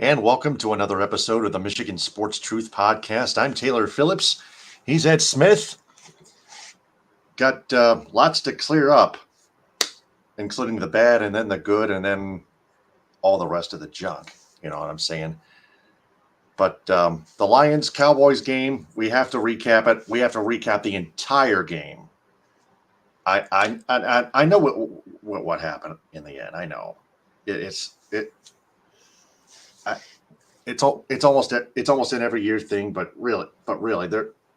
and welcome to another episode of the Michigan Sports Truth Podcast. I'm Taylor Phillips. He's Ed Smith. Got lots to clear up, including the bad and then the good and then all the rest of the junk. You know what I'm saying? But the Lions-Cowboys game, we have to recap it. We have to recap the entire game. I know what happened in the end. I know it's almost an every year thing, but really,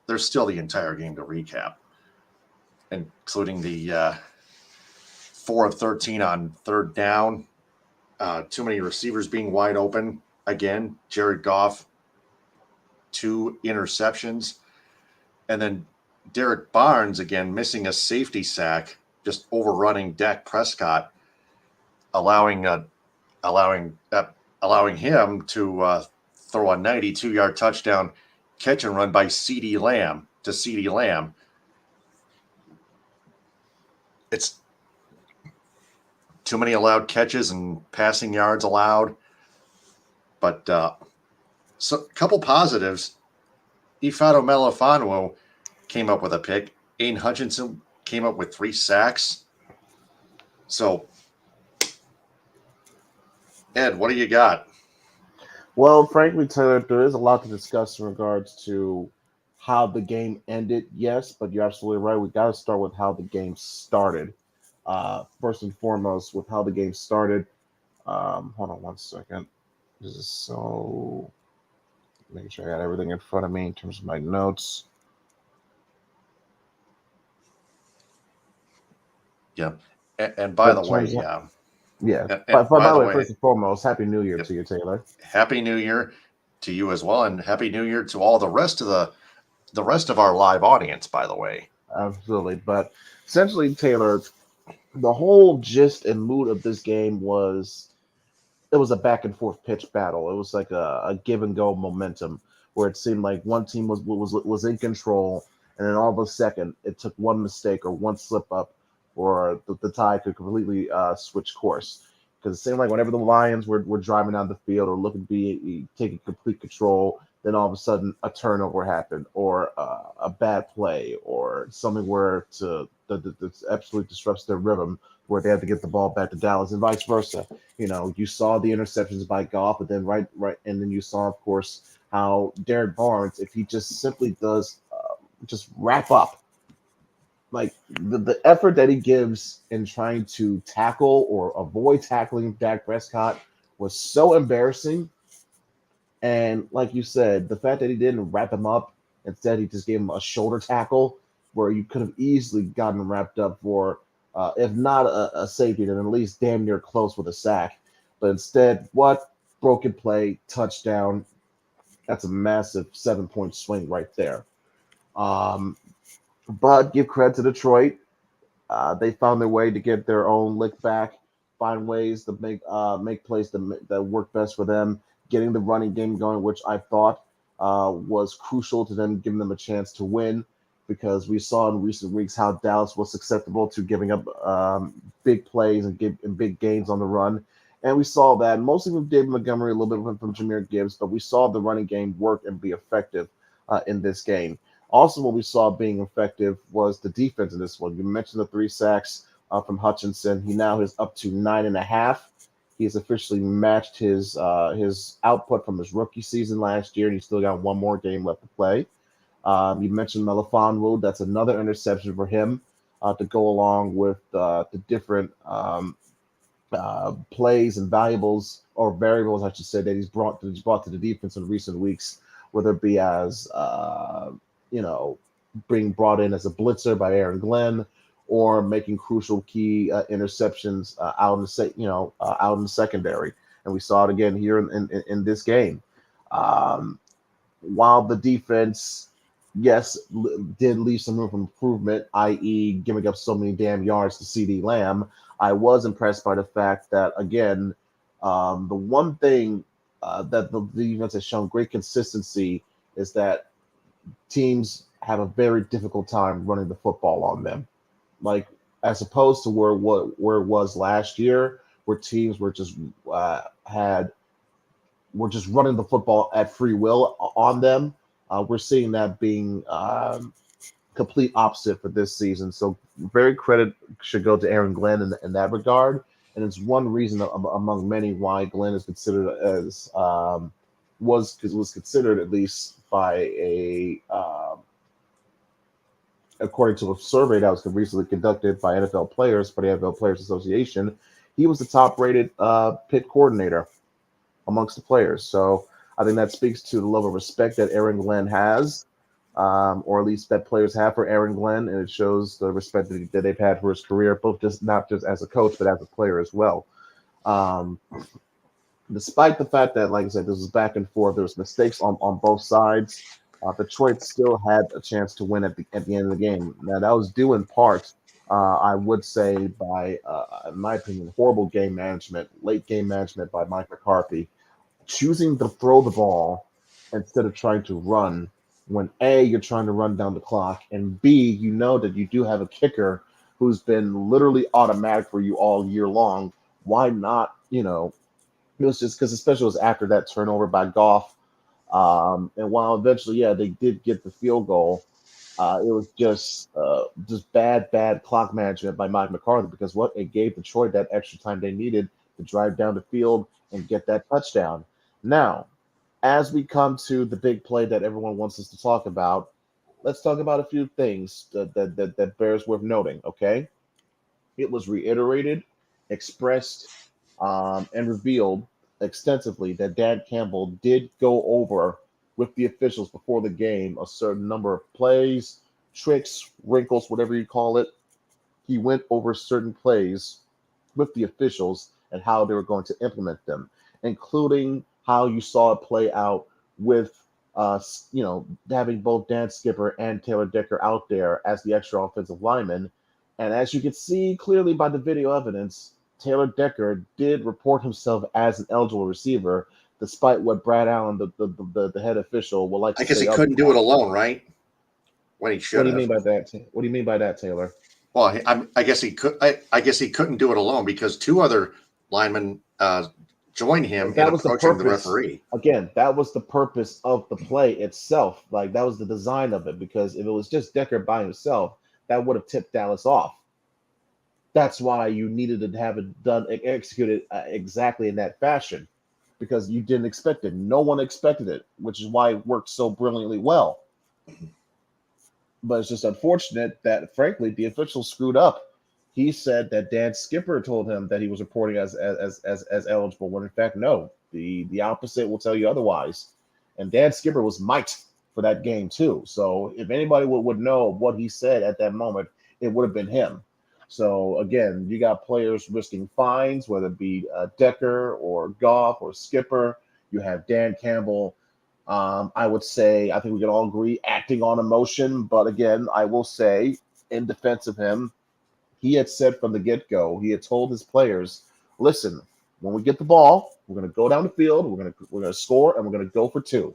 there's still the entire game to recap, including the 4 of 13 on third down, too many receivers being wide open again. Jared Goff, 2 interceptions, and then Derek Barnes again missing a safety sack, just overrunning Dak Prescott, allowing him to throw a 92-yard touchdown catch and run by CeeDee Lamb. It's too many allowed catches and passing yards allowed. But so a couple positives. Ifeatu Melifonwu came up with a pick. Aiden Hutchinson came up with 3 sacks. So, Ed, what do you got? Well, frankly, Taylor, there is a lot to discuss in regards to how the game ended, yes, but you're absolutely right. We got to start with how the game started. First and foremost, with how the game started. Hold on one second. This is so. Making sure I got everything in front of me in terms of my notes. Yeah, and by the way, yeah. By the way, first and foremost, Happy New Year to you, Taylor. Happy New Year to you as well, and Happy New Year to all the rest of our live audience. By the way, absolutely. But essentially, Taylor, the whole gist and mood of this game was it was a back and forth pitch battle. It was like a give and go momentum where it seemed like one team was in control, and then all of a second it took one mistake or one slip up, or the tie could completely switch course. Because it seemed like whenever the Lions were driving down the field or looking to be taking complete control, then all of a sudden a turnover happened, or a bad play, or something where that absolutely disrupts their rhythm, where they have to get the ball back to Dallas, and vice versa. You know, you saw the interceptions by Goff, but then right, and then you saw, of course, how Derek Barnes, if he just simply does just wrap up, like the effort that he gives in trying to tackle or avoid tackling Dak Prescott was so embarrassing. And like you said, the fact that he didn't wrap him up, instead he just gave him a shoulder tackle where you could have easily gotten wrapped up for, if not a safety, then at least damn near close with a sack. But instead, what? Broken play, touchdown. That's a massive 7-point swing right there. But give credit to Detroit. They found their way to get their own lick back, find ways to make plays that work best for them, getting the running game going, which I thought was crucial to them, giving them a chance to win, because we saw in recent weeks how Dallas was susceptible to giving up big plays and big gains on the run. And we saw that mostly with David Montgomery, a little bit from Jahmyr Gibbs, but we saw the running game work and be effective in this game. Also, what we saw being effective was the defense in this one. You mentioned the 3 sacks from Hutchinson. He now is up to 9.5. He has officially matched his output from his rookie season last year, and he's still got one more game left to play. You mentioned Melifonwu. That's another interception for him to go along with the different plays and variables, I should say, that he's brought to the defense in recent weeks, whether it be as being brought in as a blitzer by Aaron Glenn, or making crucial key interceptions out in the secondary. And we saw it again here in this game. While the defense, yes, did leave some room for improvement, i.e., giving up so many damn yards to CeeDee Lamb, I was impressed by the fact that, again, the one thing that the defense has shown great consistency is that teams have a very difficult time running the football on them. Like, as opposed to where it was last year, where teams were just had were just running the football at free will on them. We're seeing that being complete opposite for this season. So very credit should go to Aaron Glenn in that regard. And it's one reason among many why Glenn is considered as was considered, at least by a according to a survey that was recently conducted by NFL players by the NFL Players Association, he was the top rated pit coordinator amongst the players. So I think that speaks to the level of respect that Aaron Glenn has, or at least that players have for Aaron Glenn, and it shows the respect that they've had for his career, both just not just as a coach, but as a player as well. Despite the fact that, like I said, this was back and forth, there was mistakes on both sides. Detroit still had a chance to win at the end of the game. Now that was due in part, I would say, by, in my opinion, horrible game management, late game management by Mike McCarthy, choosing to throw the ball instead of trying to run. When A, you're trying to run down the clock, and B, you know that you do have a kicker who's been literally automatic for you all year long. Why not? It was just because, especially, it was after that turnover by Goff. And while eventually, yeah, they did get the field goal, it was just bad clock management by Mike McCarthy, because what it gave Detroit that extra time they needed to drive down the field and get that touchdown. Now, as we come to the big play that everyone wants us to talk about, let's talk about a few things that bears worth noting. Okay, it was reiterated, expressed, and revealed extensively that Dan Campbell did go over with the officials before the game a certain number of plays, tricks, wrinkles, whatever you call it. He went over certain plays with the officials and how they were going to implement them, including how you saw it play out with having both Dan Skipper and Taylor Decker out there as the extra offensive lineman. And as you can see clearly by the video evidence, Taylor Decker did report himself as an eligible receiver, despite what Brad Allen, the head official, would like to I guess say. he couldn't do it alone, right? When he should What do you have. mean by that? What do you mean by that, Taylor? Well, I guess he could. I guess he couldn't do it alone because two other linemen joined him in That was the approaching the purpose. referee. Again, that was the purpose of the play itself. Like, that was the design of it, because if it was just Decker by himself, that would have tipped Dallas off. That's why you needed to have it done, executed exactly in that fashion, because you didn't expect it. No one expected it, which is why it worked so brilliantly well. But it's just unfortunate that, frankly, the official screwed up. He said that Dan Skipper told him that he was reporting as eligible, when in fact, no. The opposite will tell you otherwise. And Dan Skipper was mic'd for that game too. So if anybody would know what he said at that moment, it would have been him. So again, you got players risking fines, whether it be Decker or Goff or Skipper. You have Dan Campbell. I would say, I think we can all agree, acting on emotion. But again, I will say, in defense of him, he had said from the get-go, he had told his players, listen, when we get the ball, we're going to go down the field, we're going to score, and we're going to go for two.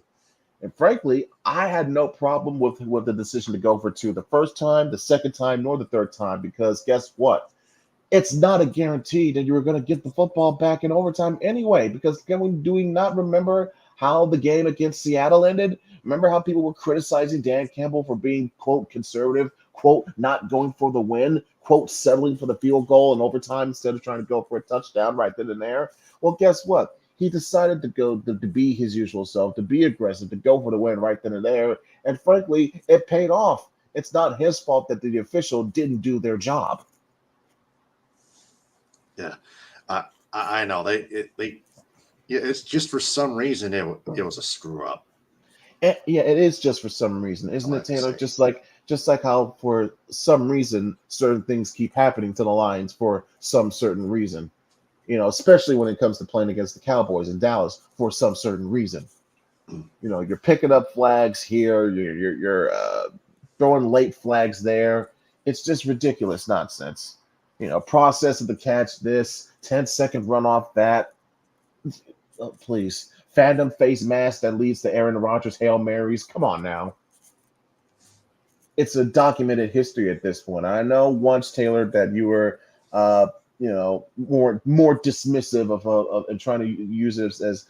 And frankly, I had no problem with the decision to go for two the first time, the second time, nor the third time, because guess what? It's not a guarantee that you were going to get the football back in overtime anyway, because do we not remember how the game against Seattle ended? Remember how people were criticizing Dan Campbell for being, quote, conservative, quote, not going for the win, quote, settling for the field goal in overtime instead of trying to go for a touchdown right then and there? Well, guess what? He decided to go to be his usual self, to be aggressive, to go for the win right then and there. And frankly, it paid off. It's not his fault that the official didn't do their job. Yeah, I know it's just for some reason it was a screw up. Yeah, it is just for some reason, isn't it, Taylor? Just like how for some reason certain things keep happening to the Lions for some certain reason. Especially when it comes to playing against the Cowboys in Dallas for some certain reason. You're picking up flags here, you're throwing late flags there. It's just ridiculous nonsense. Process of the catch, this 10-second runoff, that. Oh, please. Phantom face mask that leads to Aaron Rodgers Hail Marys. Come on now. It's a documented history at this point. I know once, Taylor, that you were more dismissive of and trying to use it as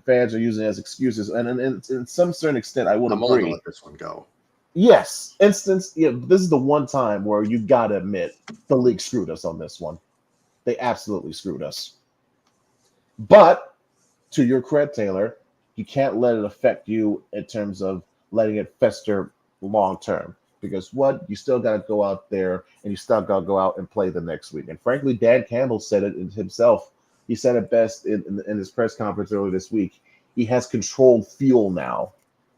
fans are using it as excuses. And in some certain extent, I would I'm willing to agree. let this one go. Yes, this is the one time where you got to admit the league screwed us on this one. They absolutely screwed us. But to your credit, Taylor, you can't let it affect you in terms of letting it fester long term. Because you still got to go out there and you still got to go out and play the next week. And frankly, Dan Campbell said it himself. He said it best in his press conference earlier this week. He has controlled fuel now.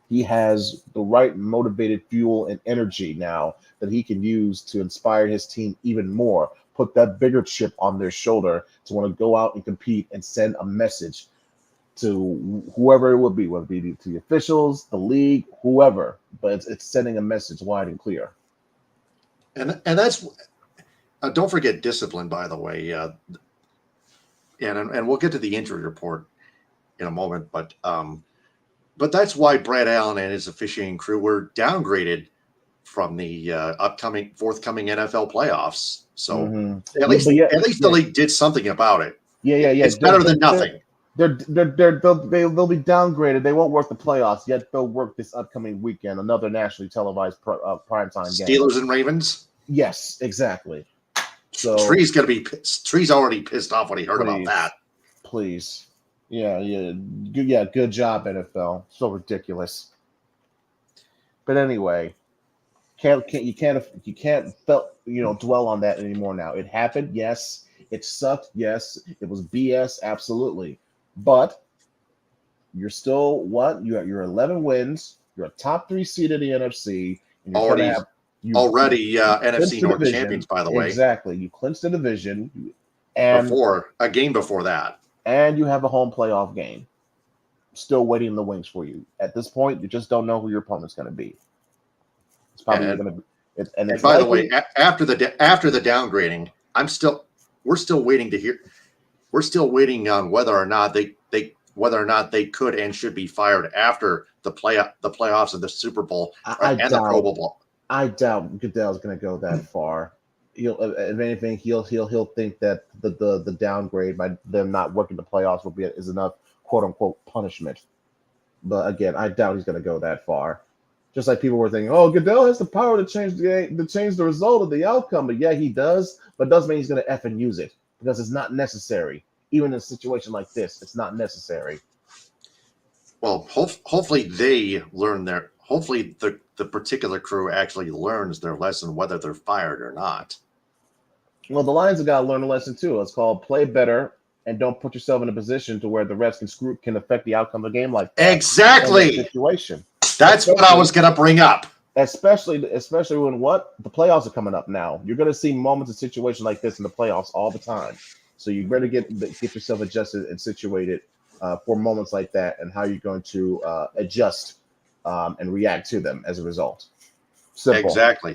He has the right motivated fuel and energy now that he can use to inspire his team even more, put that bigger chip on their shoulder to want to go out and compete and send a message to whoever it would be, whether it be to the officials, the league, whoever. But it's sending a message wide and clear. And that's don't forget discipline, by the way. And we'll get to the injury report in a moment, but that's why Brad Allen and his officiating crew were downgraded from the forthcoming NFL playoffs. So at least the league did something about it. Yeah. It's better than nothing. They'll be downgraded. They won't work the playoffs, yet they'll work this upcoming weekend, another nationally televised primetime game. Steelers and Ravens? Yes, exactly. So Tree's already pissed off when he heard about that. Please. Yeah. Good job, NFL. So ridiculous. But anyway, you can't dwell on that anymore now. It happened, yes. It sucked, yes. It was BS, absolutely. But you're still what? You're 11 wins. You're a top 3 seed in the NFC. And you're already NFC North champions, by the way. Exactly. You clinched the division. And a game before that. And you have a home playoff game. Still waiting in the wings for you. At this point, you just don't know who your opponent's going to be. It's probably going to be. And by the way, after the downgrading, we're still waiting to hear. We're still waiting on whether or not they could and should be fired after the playoffs of the Super Bowl and the Pro Bowl. I doubt Goodell's going to go that far. If anything, he'll think that the downgrade by them not working the playoffs is enough quote unquote punishment. But again, I doubt he's going to go that far. Just like people were thinking, oh, Goodell has the power to change the result of the outcome. But yeah, he does. But it doesn't mean he's going to effing use it because it's not necessary. Even in a situation like this, it's not necessary. Well, hopefully they learn hopefully the particular crew actually learns their lesson, whether they're fired or not. Well, the Lions have got to learn a lesson too. It's called play better and don't put yourself in a position to where the refs can affect the outcome of the game like that. Exactly. Situation. That's what I was going to bring up. Especially when the playoffs are coming up now. You're going to see moments of situation like this in the playoffs all the time. So you better get yourself adjusted and situated for moments like that and how you're going to adjust and react to them as a result. Simple. Exactly.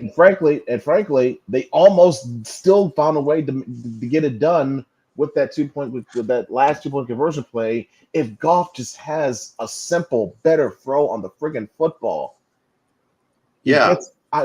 And frankly, they almost still found a way to get it done with that with that last 2-point conversion play. If Goff just has a simple, better throw on the friggin' football. Yeah.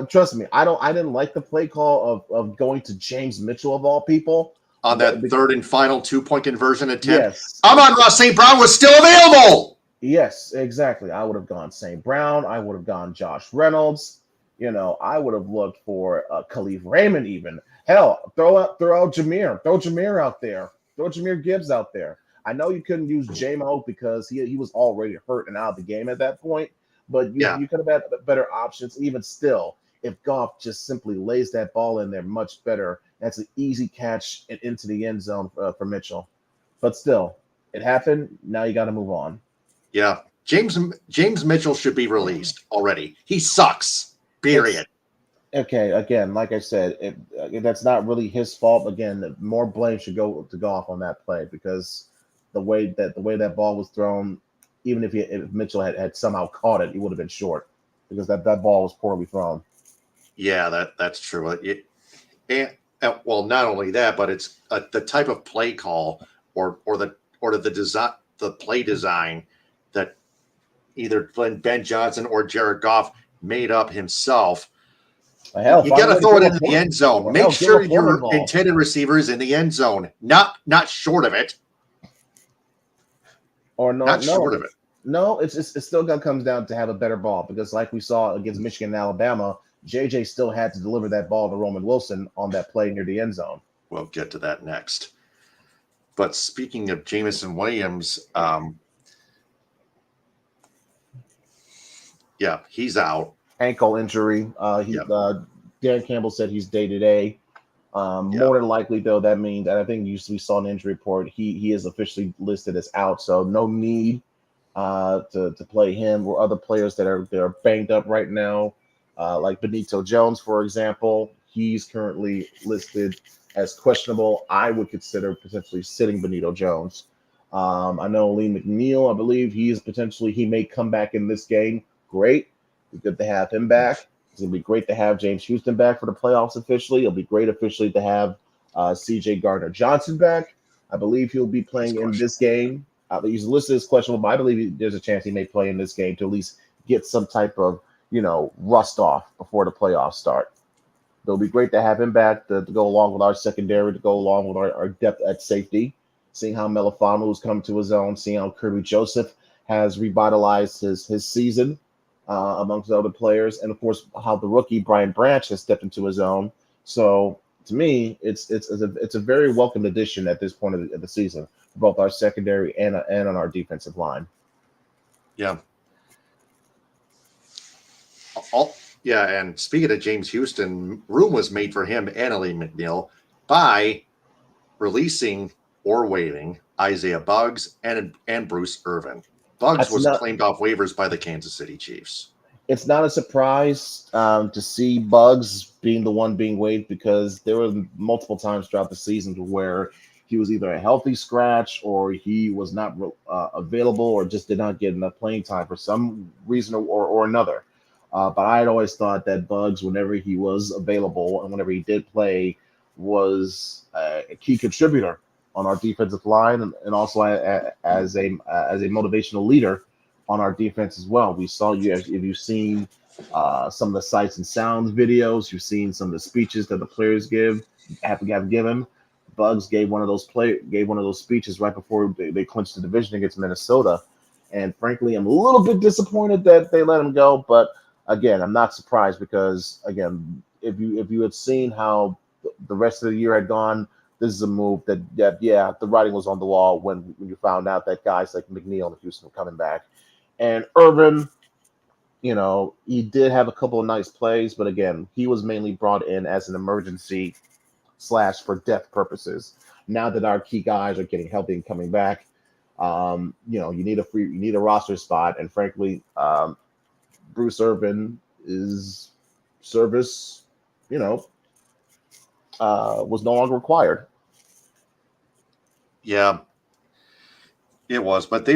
Trust me, I didn't like the play call of going to James Mitchell of all people. On that third and final 2-point conversion attempt. Yes. Amon-Ra St. Brown was still available. Yes, exactly. I would have gone St. Brown. I would have gone Josh Reynolds. I would have looked for Khalif Raymond even. Hell, throw out Jameer. Throw Jameer out there. Throw Jameer Gibbs out there. I know you couldn't use J-Mo because he was already hurt and out of the game at that point. But you could have had better options. Even still, if Goff just simply lays that ball in there much better, that's an easy catch and into the end zone for Mitchell. But still, it happened. Now you got to move on. Yeah. James Mitchell should be released already. He sucks. Period. Okay. Again, like I said, that's not really his fault. Again, more blame should go to Goff on that play because the way that ball was thrown, even if Mitchell had somehow caught it, he would have been short because that ball was poorly thrown. Yeah, that's true. Well, not only that, but it's the type of play call or the play design that either Ben Johnson or Jared Goff made up himself. Hell, You find got a to way to throw give it a into the Foreman, end zone. or Make hell, give a sure Foreman your ball. intended receiver is in the end zone, not short of it. Or no, Not short of it. no. It's still gonna comes down to have a better ball because, like we saw against Michigan and Alabama, JJ still had to deliver that ball to Roman Wilson on that play near the end zone. We'll get to that next. But speaking of Jamison Williams, yeah, he's out. Ankle injury. Yep. Dan Campbell said he's day to day. More than likely, though, that means, and I think we saw an injury report. He is officially listed as out, so no need to play him or other players that are banged up right now, like Benito Jones, for example. He's currently listed as questionable. I would consider potentially sitting Benito Jones. I know Lee McNeil. I believe he may come back in this game. Great, it's good to have him back. It's gonna be great to have James Houston back for the playoffs officially. It'll be great officially to have C.J. Gardner Johnson back. I believe he'll be playing in this game. He's listed as questionable, but I believe there's a chance he may play in this game to at least get some type of rust off before the playoffs start. It'll be great to have him back to go along with our secondary, to go along with our depth at safety. Seeing how Melifonwu has come to his own, seeing how Kirby Joseph has revitalized his season amongst other players, and of course how the rookie Brian Branch has stepped into his own. So to me, it's a very welcome addition at this point of the season for both our secondary and on our defensive line. Yeah. And speaking of James Houston, room was made for him and Lee McNeil by releasing or waiving Isaiah Buggs and Bruce Irvin. Buggs was claimed off waivers by the Kansas City Chiefs. It's not a surprise to see Buggs being the one being waived because there were multiple times throughout the season where he was either a healthy scratch or he was not available or just did not get enough playing time for some reason or another. But I had always thought that Buggs, whenever he was available and whenever he did play, was a key contributor on our defensive line and also as a motivational leader on our defense as well. We saw if you've seen some of the sights and sounds videos, you've seen some of the speeches that the players have given. Buggs gave one of those speeches right before they clinched the division against Minnesota, and frankly, I'm a little bit disappointed that they let him go. But again, I'm not surprised because again, if you had seen how the rest of the year had gone, this is a move that the writing was on the wall when you found out that guys like McNeil and Houston were coming back. And Irvin, he did have a couple of nice plays, but again, he was mainly brought in as an emergency / for depth purposes. Now that our key guys are getting healthy and coming back, you need a roster spot, and frankly, Bruce Irvin is service, was no longer required. Yeah, it was, but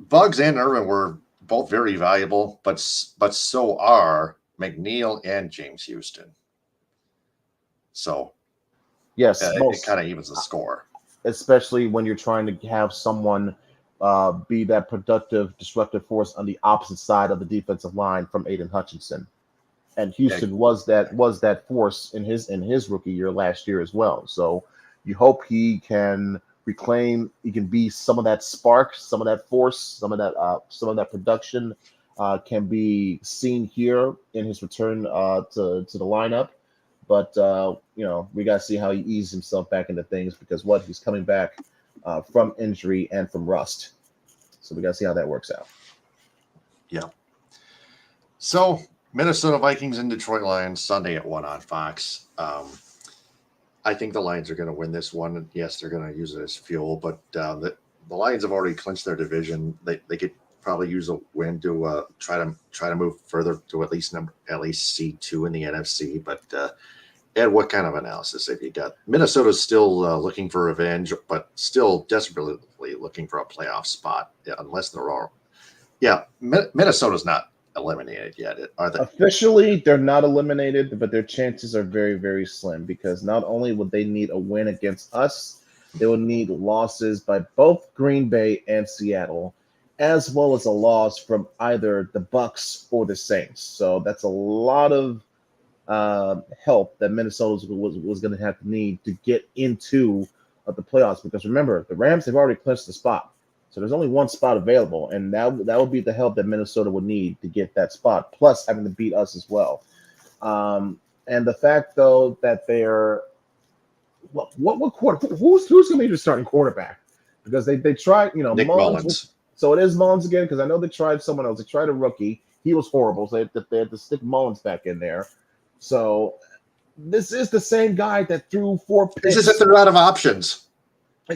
Buggs and Irvin were both very valuable, but so are McNeil and James Houston. So yes, it kind of evens the score, especially when you're trying to have someone be that productive, disruptive force on the opposite side of the defensive line from Aiden Hutchinson. And Houston was that force in his rookie year last year as well. So you hope he can be some of that spark, some of that force, some of that production can be seen here in his return to the lineup. But we got to see how he eases himself back into things because he's coming back from injury and from rust. So we got to see how that works out. Yeah. So Minnesota Vikings and Detroit Lions Sunday at 1 on Fox. I think the Lions are going to win this one. Yes, they're going to use it as fuel, but the Lions have already clinched their division. They could probably use a win to try to move further to at least C2 in the NFC. But Ed, what kind of analysis have you got? Minnesota's still looking for revenge, but still desperately looking for a playoff spot. Yeah, unless they're all. Yeah, Minnesota's not eliminated yet, are they? Officially, they're not eliminated, but their chances are very, very slim because not only would they need a win against us, they would need losses by both Green Bay and Seattle, as well as a loss from either the Bucks or the Saints. So that's a lot of help that Minnesota was going to have to need to get into the playoffs. Because remember, the Rams have already clinched the spot, so there's only one spot available, and that would be the help that Minnesota would need to get that spot, plus having to beat us as well. And the fact, though, that they're what quarter? Who's going to be the starting quarterback? Because they tried, Nick Mullins. So it is Mullins again, because I know they tried someone else. They tried a rookie. He was horrible, so they had to stick Mullins back in there. So this is the same guy that threw 4 picks. This is if they're out of options.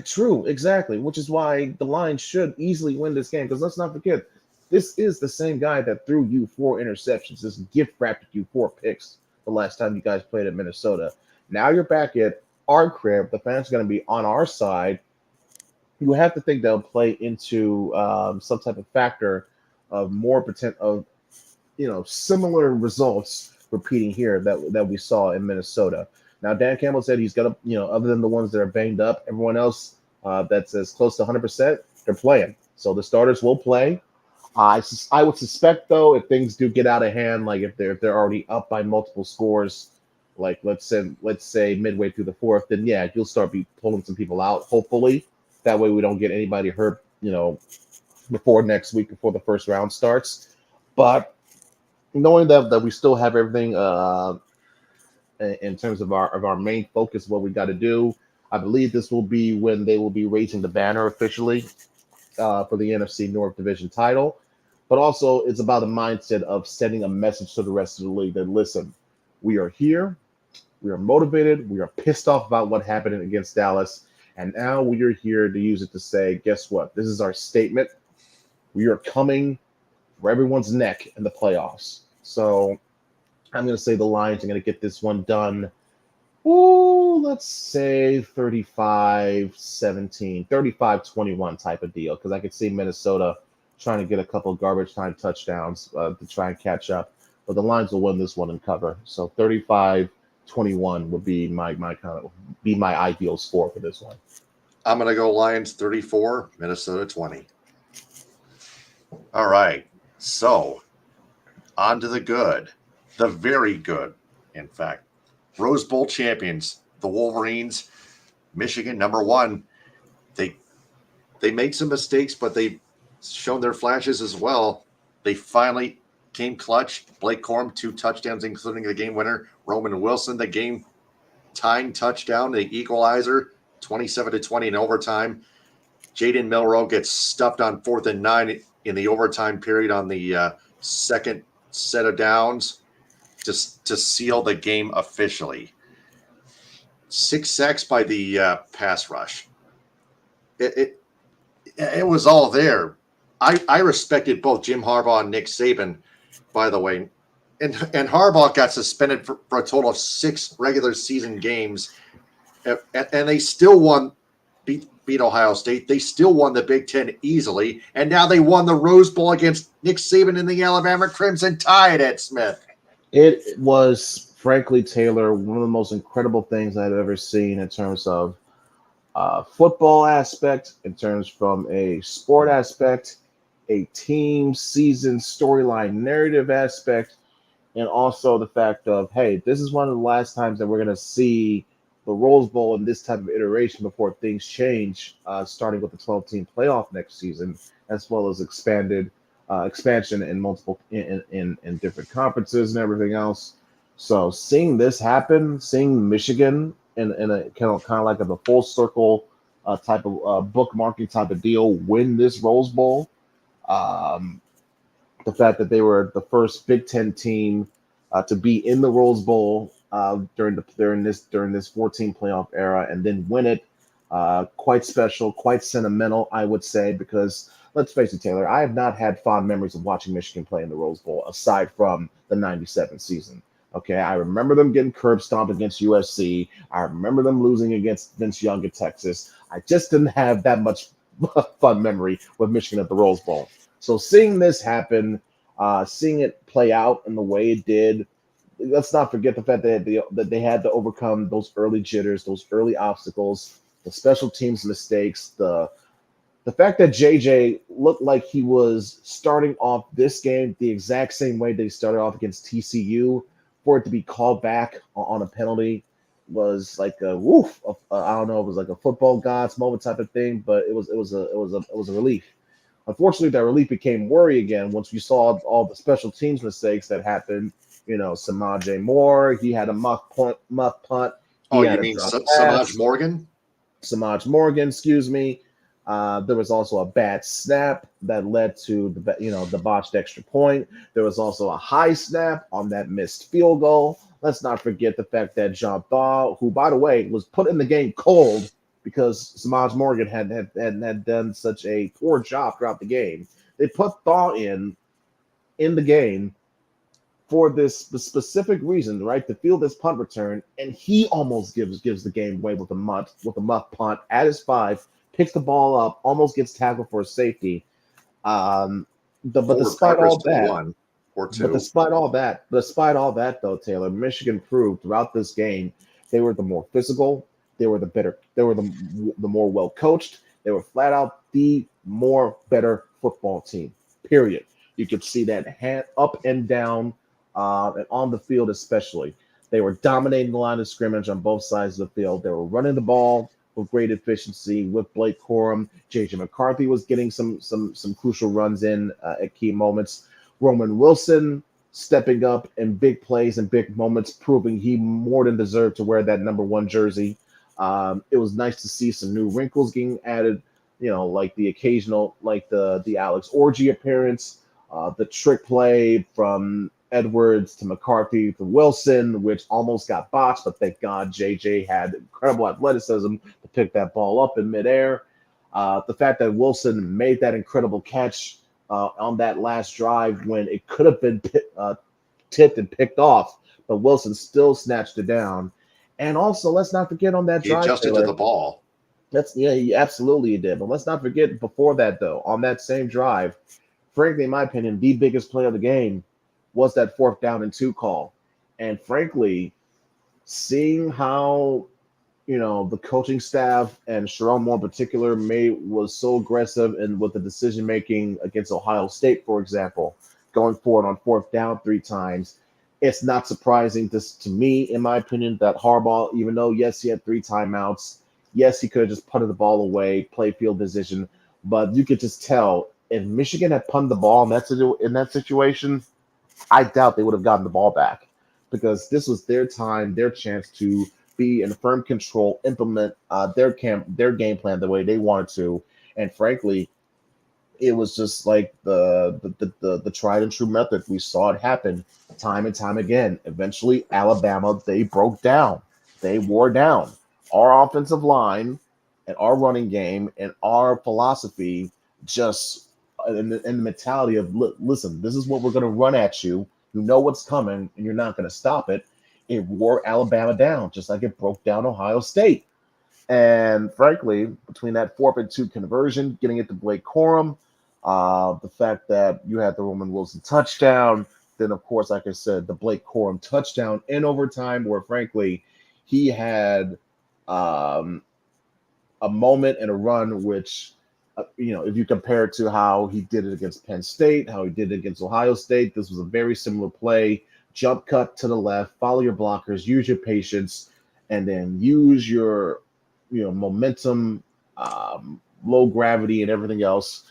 True, exactly, which is why the Lions should easily win this game. Because let's not forget, this is the same guy that threw you 4 interceptions. This gift wrapped you 4 picks the last time you guys played at Minnesota. Now you're back at our crib. The fans are going to be on our side. You have to think they'll play into some type of factor of more potential of similar results repeating here that we saw in Minnesota. Now Dan Campbell said he's got to other than the ones that are banged up, everyone else that's as close to 100%, they're playing. So the starters will play. I would suspect, though, if things do get out of hand, like if they're already up by multiple scores, like let's say midway through the fourth, then yeah, you'll start pulling some people out. Hopefully, that way we don't get anybody hurt, before next week, before the first round starts. But knowing that we still have everything in terms of our main focus, what we got to do, I believe this will be when they will be raising the banner officially for the NFC North Division title. But also, it's about the mindset of sending a message to the rest of the league that, listen, we are here, we are motivated, we are pissed off about what happened against Dallas, and now we are here to use it to say, guess what? This is our statement. We are coming for everyone's neck in the playoffs. So I'm going to say the Lions are going to get this one done. Ooh, let's say 35-17, 35-21 type of deal, because I could see Minnesota trying to get a couple of garbage time touchdowns to try and catch up. But the Lions will win this one and cover. So 35-21 would be my ideal score for this one. I'm going to go Lions 34, Minnesota 20. All right. So on to the good, the very good, in fact. Rose Bowl champions, the Wolverines, Michigan, #1. They made some mistakes, but they've shown their flashes as well. They finally came clutch. Blake Corum, 2 touchdowns, including the game winner. Roman Wilson, the game-tying touchdown, the equalizer, 27-20 in overtime. Jaden Milroe gets stuffed on 4th and 9 in the overtime period on the second set of downs to seal the game officially. 6 sacks by the pass rush. It was all there. I respected both Jim Harbaugh and Nick Saban, by the way. And Harbaugh got suspended for a total of 6 regular season games. And they still beat Ohio State. They still won the Big Ten easily. And now they won the Rose Bowl against Nick Saban and the Alabama Crimson Tide, Ed Smith. It was, frankly, Taylor, one of the most incredible things I've ever seen in terms of football aspect, in terms from a sport aspect, a team season storyline narrative aspect, and also the fact of, hey, this is one of the last times that we're going to see the Rose Bowl in this type of iteration before things change, starting with the 12-team playoff next season, as well as expansion in multiple in different conferences and everything else. So seeing this happen, seeing Michigan in a kind of like a full circle type of bookmarking type of deal win this Rose Bowl, the fact that they were the first Big Ten team to be in the Rose Bowl during this 14 playoff era and then win it, quite special, quite sentimental, I would say, because let's face it, Taylor, I have not had fond memories of watching Michigan play in the Rose Bowl aside from the 97 season. Okay, I remember them getting curb stomped against USC. I remember them losing against Vince Young at Texas. I just didn't have that much fun memory with Michigan at the Rose Bowl. So seeing this happen, seeing it play out in the way it did, let's not forget the fact that they had to overcome those early jitters, those early obstacles, the special teams mistakes, the fact that JJ looked like he was starting off this game the exact same way they started off against TCU for it to be called back on a penalty was like a woof. I don't know, it was like a football gods moment type of thing, but it was a relief. Unfortunately, that relief became worry again once we saw all the special teams mistakes that happened. Samaje Moore, he had a muff punt, he Oh, you had a mean drop Samaj pass. Morgan? Samaj Morgan, excuse me. There was also a bad snap that led to the botched extra point. There was also a high snap on that missed field goal. Let's not forget the fact that Jean Thaw, who by the way was put in the game cold because Samaj Morgan had done such a poor job throughout the game. They put Thaw in the game for this specific reason, right? To field this punt return, and he almost gives the game away with a muff punt at his 5, picks the ball up, almost gets tackled for a safety. But Forward despite progress all to the that, one or but two. despite all that though, Taylor, Michigan proved throughout this game they were the more physical, they were the better, they were the more well coached, they were flat out the more better football team. Period. You could see that hand up and down, and on the field especially. They were dominating the line of scrimmage on both sides of the field. They were running the ball with great efficiency with Blake Corum. JJ McCarthy was getting some crucial runs in at key moments. Roman Wilson stepping up in big plays and big moments, proving he more than deserved to wear that number 1 jersey. It was nice to see some new wrinkles getting added, like the occasional, like the Alex Orgy appearance, the trick play from Edwards to McCarthy to Wilson, which almost got botched, but thank God JJ had incredible athleticism to pick that ball up in midair. The fact that Wilson made that incredible catch on that last drive when it could have been tipped and picked off, but Wilson still snatched it down. And also, let's not forget on that He drive, adjusted to Taylor. the ball. He absolutely did. But let's not forget before that, though, on that same drive, frankly, in my opinion, the biggest play of the game was that 4th down and 2 call. And frankly, seeing how the coaching staff and Sherrone Moore in particular was so aggressive and with the decision making against Ohio State, for example, going forward on 4th down 3 times. It's not surprising to me, in my opinion, that Harbaugh, even though yes he had 3 timeouts, yes he could have just punted the ball away, play field decision, but you could just tell if Michigan had punted the ball in that situation, I doubt they would have gotten the ball back because this was their time, their chance to be in firm control, implement their game plan the way they wanted to, and frankly, it was just like the tried and true method. We saw it happen time and time again. Eventually, Alabama they broke down, they wore down. Our offensive line and our running game and our philosophy just and the mentality of listen, this is what we're going to run at you. You know what's coming, and you're not going to stop it. It wore Alabama down, just like it broke down Ohio State. And frankly, between that 4th and 2 conversion, getting it to Blake Corum, the fact that you had the Roman Wilson touchdown, then of course, like I said, the Blake Corum touchdown in overtime, where frankly, he had a moment and a run which, if you compare it to how he did it against Penn State, how he did it against Ohio State, this was a very similar play. Jump cut to the left, follow your blockers, use your patience, and then use your, momentum, low gravity, and everything else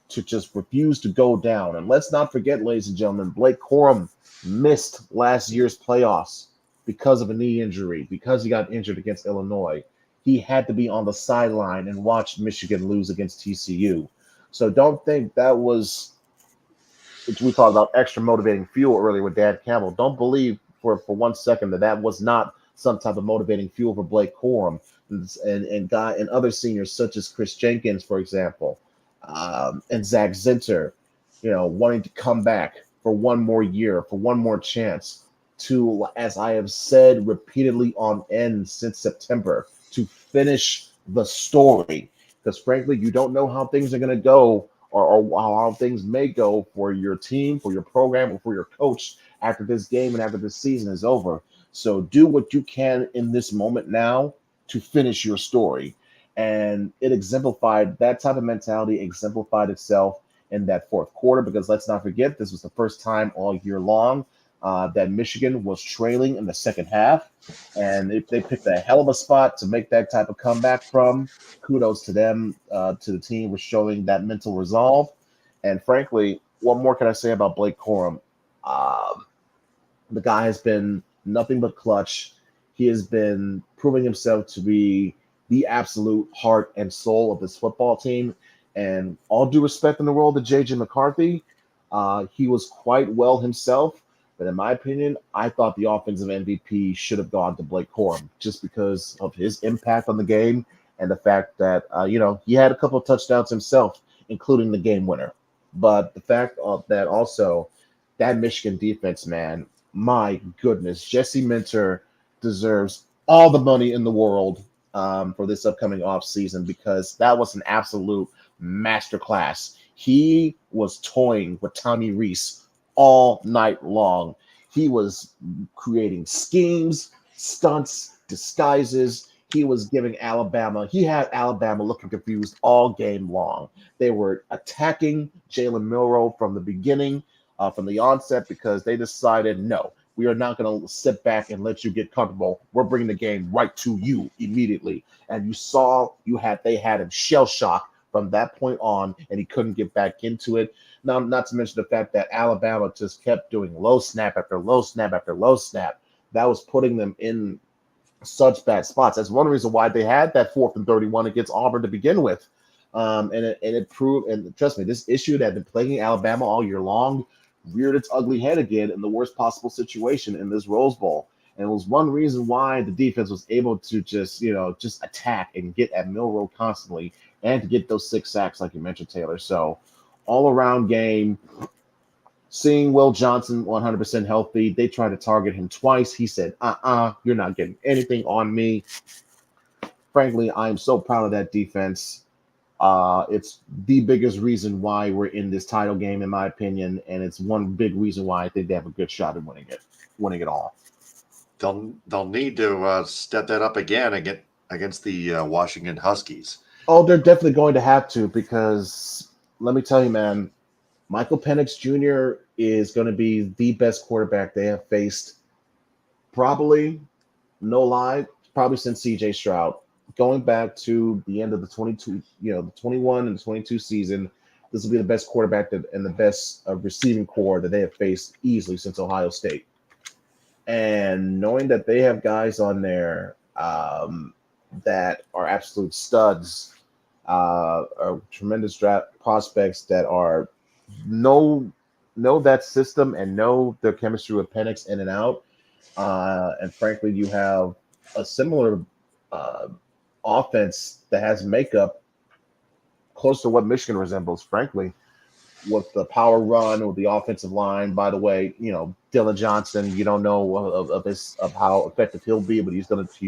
to just refuse to go down. And let's not forget, ladies and gentlemen, Blake Corum missed last year's playoffs because of a knee injury, because he got injured against Illinois. He had to be on the sideline and watch Michigan lose against TCU. So don't think that was, we talked about extra motivating fuel earlier with Dan Campbell. Don't believe for 1 second that was not some type of motivating fuel for Blake Corum and other seniors such as Chris Jenkins, for example, and Zach Zinter, wanting to come back for one more year, for one more chance to, as I have said repeatedly on end since September, to finish the story. Because frankly, you don't know how things are going to go or how things may go for your team, for your program, or for your coach after this game and after this season is over. So do what you can in this moment now to finish your story. And it exemplified that type of mentality, exemplified itself in that 4th quarter, because let's not forget, this was the first time all year long that Michigan was trailing in the second half, and they picked a hell of a spot to make that type of comeback from. Kudos to them, to the team for showing that mental resolve. And frankly, what more can I say about Blake Corum? Um, the guy has been nothing but clutch. He has been proving himself to be the absolute heart and soul of this football team. And all due respect in the world to JJ McCarthy, he was quite well himself. But in my opinion, I thought the offensive MVP should have gone to Blake Corum just because of his impact on the game and the fact that, he had a couple of touchdowns himself, including the game winner. But the fact of that also, that Michigan defense, man, my goodness, Jesse Minter deserves all the money in the world for this upcoming offseason because that was an absolute masterclass. He was toying with Tommy Reese all night long. He was creating schemes, stunts, disguises. He was giving Alabama, he had Alabama looking confused all game long. They were attacking Jalen Milroe from the beginning, from the onset, because they decided, no, we are not going to sit back and let you get comfortable. We're bringing the game right to you immediately. And you saw they had him shell shocked from that point on, and he couldn't get back into it. Now, not to mention the fact that Alabama just kept doing low snap after low snap after low snap. That was putting them in such bad spots. That's one reason why they had that 4th and 31 against Auburn to begin with. And it proved, and trust me, this issue that had been plaguing Alabama all year long reared its ugly head again in the worst possible situation in this Rose Bowl. And it was one reason why the defense was able to just attack and get at Milroe constantly and to get those 6 sacks, like you mentioned, Taylor. So all around game, seeing Will Johnson 100% healthy, they tried to target him twice. He said, you're not getting anything on me. Frankly, I am so proud of that defense. It's the biggest reason why we're in this title game, in my opinion, and it's one big reason why I think they have a good shot at winning it all. They'll need to step that up again against the Washington Huskies. Oh, they're definitely going to have to, because let me tell you, man, Michael Penix Jr. is going to be the best quarterback they have faced, probably, no lie, probably since C.J. Stroud. Going back to the end of the 22, the 21 and the 22 season, this will be the best quarterback and the best receiving core that they have faced easily since Ohio State. And knowing that they have guys on there that are absolute studs, are tremendous draft prospects that are know that system and know their chemistry with Penix in and out. And frankly, you have a similar offense that has makeup close to what Michigan resembles, frankly, with the power run with the offensive line. By the way, Dylan Johnson, you don't know of how effective he'll be, but he's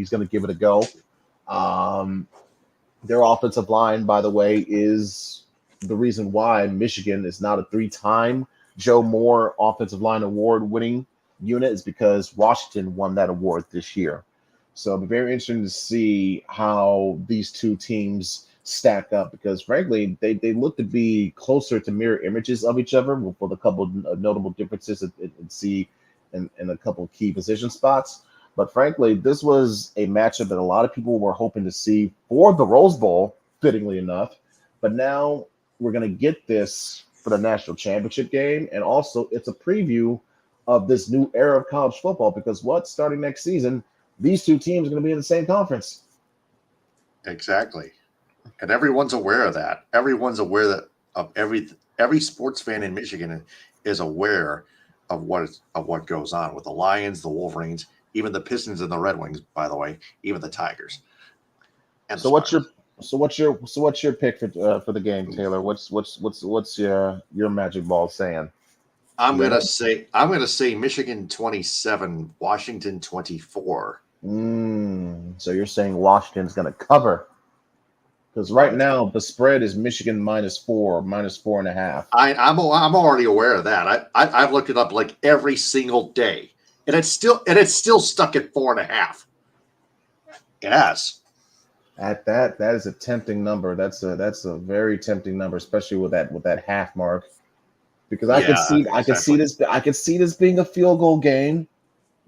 gonna give it a go. Their offensive line, by the way, is the reason why Michigan is not a 3-time Joe Moore Offensive Line Award winning unit, is because Washington won that award this year. So it'll be very interesting to see how these two teams stack up, because frankly, they look to be closer to mirror images of each other, with a couple of notable differences in a couple of key position spots. But frankly, this was a matchup that a lot of people were hoping to see for the Rose Bowl, fittingly enough. But now we're going to get this for the national championship game. And also, it's a preview of this new era of college football, because starting next season, these two teams are going to be in the same conference. Exactly. And everyone's aware of that. Everyone's aware of every sports fan in Michigan is aware of what goes on with the Lions, the Wolverines, even the Pistons and the Red Wings, by the way, even the Tigers. And so what's your pick for the game, Taylor? What's your magic ball saying? I'm gonna say Michigan 27, Washington 24. So you're saying Washington's gonna cover? Because right now the spread is Michigan -4, -4.5. I'm already aware of that. I've looked it up like every single day, and it's still stuck at 4.5. Yes. At that is a tempting number. That's a very tempting number, especially with that half mark. because Yeah, I could see exactly. this being a field goal game.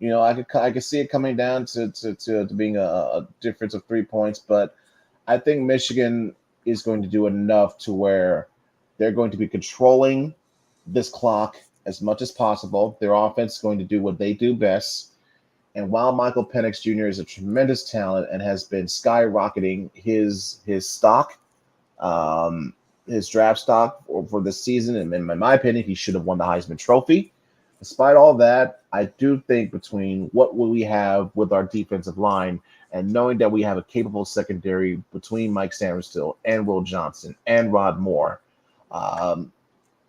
I could see it coming down to being a difference of 3 points, but I think Michigan is going to do enough to where they're going to be controlling this clock as much as possible. Their offense is going to do what they do best. And while Michael Penix Jr. is a tremendous talent and has been skyrocketing his stock, um, his draft stock for this season, and in my opinion, he should have won the Heisman Trophy. Despite all that, I do think between what will we have with our defensive line and knowing that we have a capable secondary between Mike Sainristil and Will Johnson and Rod Moore, um,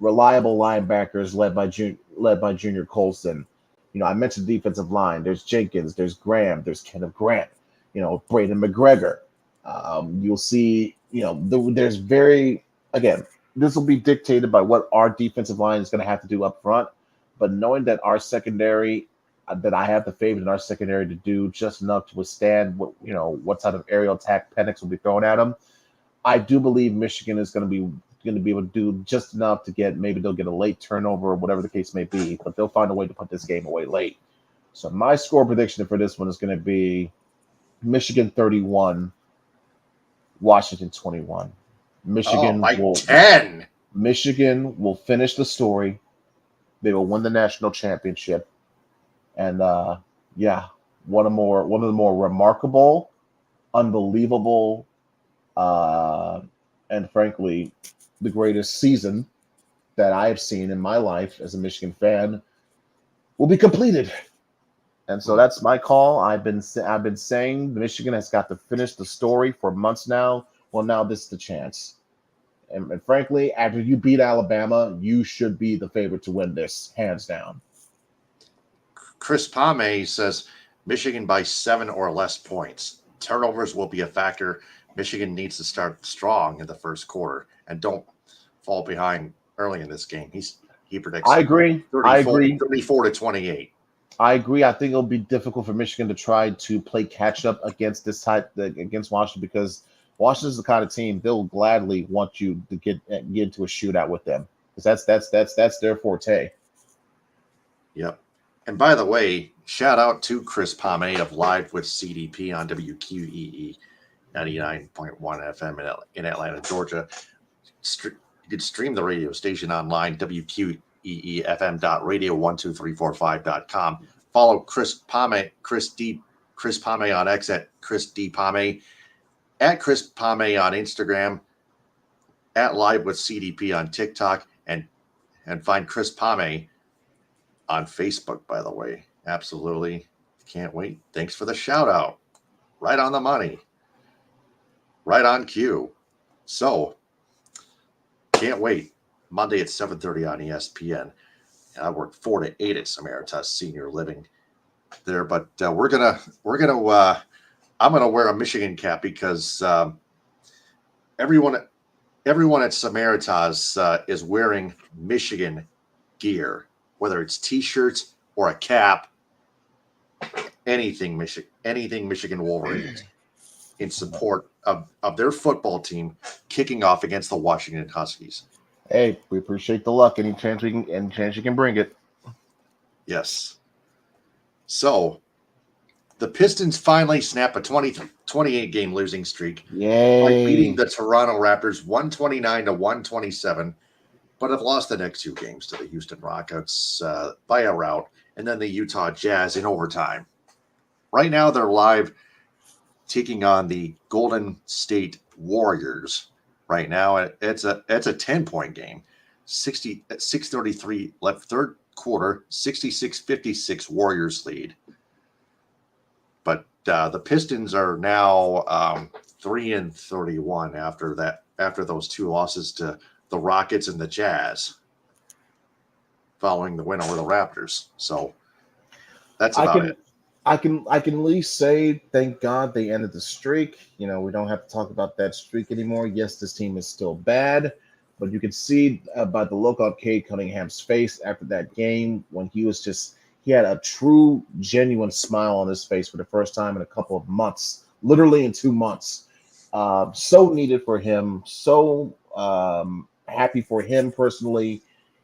reliable linebackers led by Junior Colson. I mentioned the defensive line. There's Jenkins, there's Graham, there's Kenneth Grant, Braden McGregor. You'll see, there's very, again, this will be dictated by what our defensive line is going to have to do up front. But knowing that our secondary, that I have the faith in our secondary to do just enough to withstand what type of aerial attack Penix will be throwing at them, I do believe Michigan is going to be able to do just enough to maybe they'll get a late turnover or whatever the case may be, but they'll find a way to put this game away late. So my score prediction for this one is going to be Michigan 31, Washington 21. Oh, Michigan like will 10. finish the story. They will win the national championship, and yeah, one of the more remarkable, unbelievable, and frankly, the greatest season that I have seen in my life as a Michigan fan will be completed. And so that's my call. I've been saying Michigan has got to finish the story for months now. Well, now this is the chance. And frankly, after you beat Alabama, you should be the favorite to win this, hands down. Chris Pame says Michigan by 7 or less points. Turnovers will be a factor. Michigan needs to start strong in the first quarter and don't fall behind early in this game. He predicts I agree. 34 to 28. I agree. I think it'll be difficult for Michigan to try to play catch up against against Washington, because Washington's the kind of team they'll gladly want you to get into a shootout with them, because that's their forte. Yep. And by the way, shout out to Chris Pame of Live with CDP on WQEE 99.1 FM in Atlanta, Georgia. You can stream the radio station online, WQEEFM.radio12345.com. Follow Chris Pame on X at Chris D. Pame, at Chris Pame on Instagram, at Live with CDP on TikTok, and find Chris Pame on Facebook, by the way. Absolutely. Can't wait. Thanks for the shout out. Right on the money. Right on cue. So, can't wait. Monday at 7:30 on ESPN. I work 4 to 8 at Samaritas Senior Living there, but I'm gonna wear a Michigan cap because everyone at Samaritas is wearing Michigan gear, whether it's T-shirts or a cap, anything Michigan Wolverines, in support of their football team kicking off against the Washington Huskies. Hey, we appreciate the luck. Any chance you can bring it. Yes. So the Pistons finally snap a 28 game losing streak by beating Yay. the Toronto Raptors 129 to 127, but have lost the next 2 games to the Houston Rockets by a rout, and then the Utah Jazz in overtime. Right now, they're live taking on the Golden State Warriors. Right now, it's a 10-point game. 6:33 left, third quarter, 66-56 Warriors lead. But the Pistons are now 3-31 after those 2 losses to the Rockets and the Jazz, following the win over the Raptors. So that's about it. I can at least say thank God they ended the streak. We don't have to talk about that streak anymore. Yes, this team is still bad, but you can see by the look on Cade Cunningham's face after that game, when he had a true, genuine smile on his face for the first time in a couple of months, literally in 2 months. So needed for him, so happy for him personally.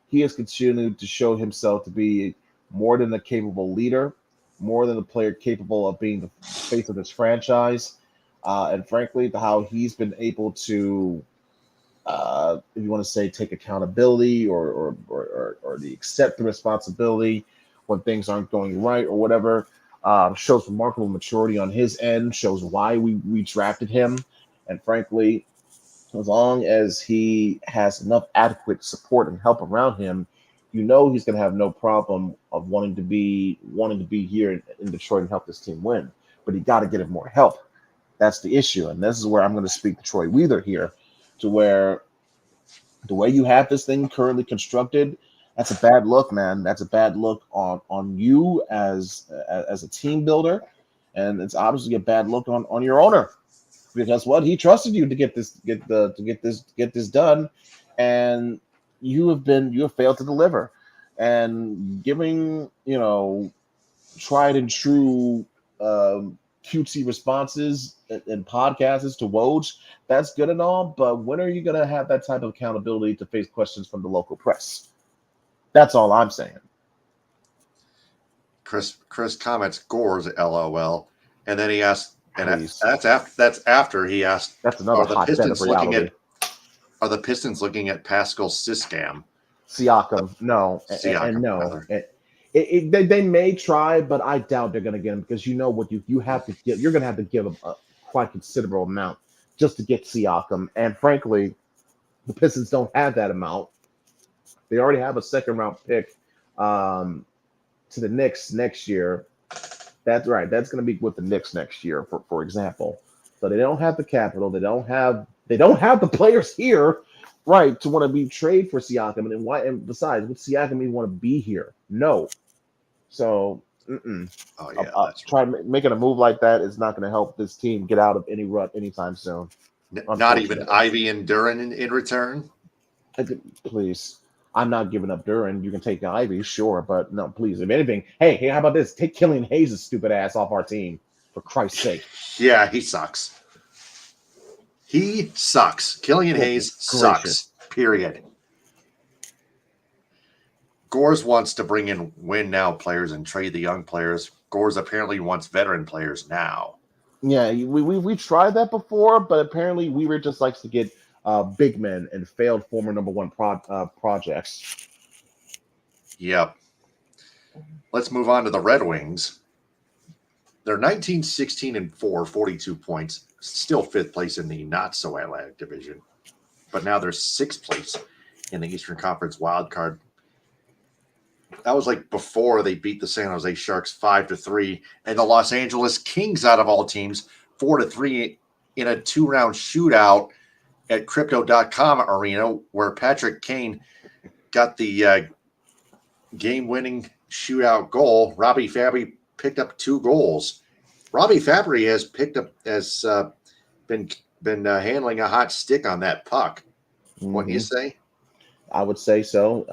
he has continued to show himself to be more than a capable leader, more than a player capable of being the face of this franchise. And frankly, how he's been able to, if you want to say, take accountability or the accept the responsibility when things aren't going right or whatever, shows remarkable maturity on his end, shows why we drafted him. And frankly, as long as he has enough adequate support and help around him, he's going to have no problem of wanting to be here in Detroit and help this team win. But he got to get him more help. That's the issue, and this is where I'm going to speak to Troy Wheeler here, to where the way you have this thing currently constructed, that's a bad look, man. That's a bad look on you as a team builder, and it's obviously a bad look on your owner, because what he trusted you to get this done, and you have failed to deliver, and giving tried and true cutesy responses and podcasts to Woj. That's good and all, but when are you going to have that type of accountability to face questions from the local press? That's all I'm saying. Chris comments Gores LOL, and then he asked, and Please. that's after he asked, That's another are the hotbed of Pistons looking reality. are the Pistons looking at Pascal Siskam? Siakam, no, and no. Rather. They may try, but I doubt they're going to get him, because what you have to get. You're going to have to give him a quite considerable amount just to get Siakam, and frankly, the Pistons don't have that amount. They already have a second round pick to the Knicks next year. That's right. That's going to be with the Knicks next year, for example. So they don't have the capital. They don't have the players here, right, to want to be trade for Siakam. And why? And besides, would Siakam even want to be here? No. So, Oh yeah, that's try making a move like that is not going to help this team get out of any rut anytime soon. Not even Ivy and Duran in return. Please. I'm not giving up Duran. You can take Ivy, sure, but no, please. If anything, hey, how about this? Take Killian Hayes' stupid ass off our team, for Christ's sake. Yeah, he sucks. He sucks. Killian Hayes sucks. Period. Gores wants to bring in win now players and trade the young players. Gores apparently wants veteran players now. Yeah, we tried that before, but apparently Weaver just likes to get big men and failed former number one projects. Yep. Let's move on to the Red Wings. They're 19-16-4, 42 points, still fifth place in the not-so-Atlantic division. But now they're sixth place in the Eastern Conference wildcard. That was like before they beat the San Jose Sharks 5-3, and the Los Angeles Kings, out of all teams, 4-3 in a two-round shootout at Crypto.com Arena, where Patrick Kane got the game-winning shootout goal. Robbie Fabry picked up 2 goals. Robbie Fabry has been handling a hot stick on that puck. Mm-hmm. What do you say? I would say so.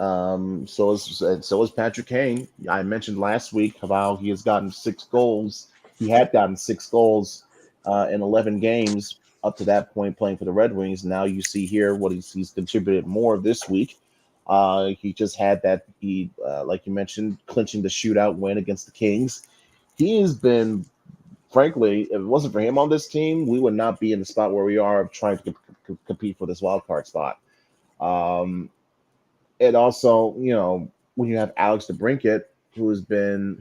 So is Patrick Kane. I mentioned last week how he has gotten 6 goals. He had gotten 6 goals in 11 games up to that point playing for the Red Wings. Now you see here what he's contributed more this week. He just had that, like you mentioned, clinching the shootout win against the Kings. He has been, frankly, if it wasn't for him on this team, we would not be in the spot where we are trying to compete for this wild card spot. And also, when you have Alex DeBrincat, who